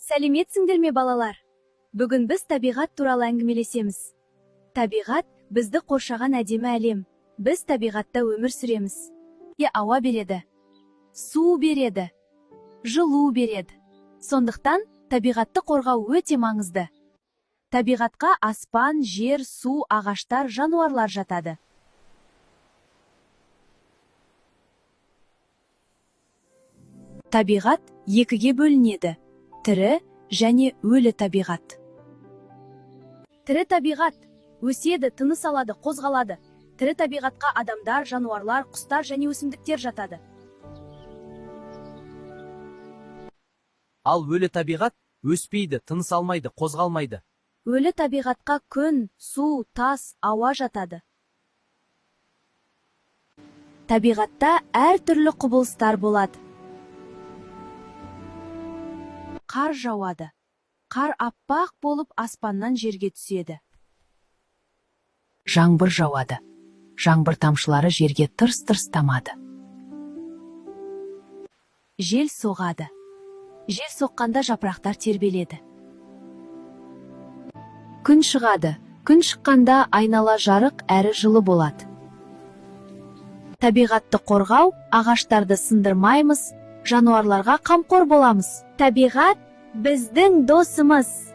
Сәлеметсіңдер ме, балалар? Бүгін біз табиғат туралы әңгімелесеміз. Табиғат бізді қоршаған әдемі әлем. Біз табиғатта өмір сүреміз. Ауа береді, су береді, жылу береді. Сондықтан табиғатты қорғау өте маңызды. Табиғатқа аспан, жер, су, ағаштар, жануарлар жатады. Табиғат екіге бөлінеді: тірі және өлі табиғат. Тірі табиғат өседі, тыныс алады, қозғалады. Тірі табиғатқа адамдар, жануарлар, құстар және өсімдіктер жатады. Ал өлі табиғат өспейді, тыныс алмайды, қозғалмайды. Өлі табиғатқа күн, су, тас, ауа жатады. Табиғатта әртүрлі құбылыстар болады. Қар жауады. Қар аппақ болып аспаннан жерге түседі. Жаңбыр жауады. Жаңбыр тамшылары жерге тырс-тырс тамады. Жел соғады. Жел соққанда жапырақтар тербеледі. Күн шығады. Күн шыққанда айнала жарық әрі жылы болады. Табиғатты қорғау, ағаштарды сындырмаймыз, жануарларға қамқор боламыз. Табиғат біздің досымыз.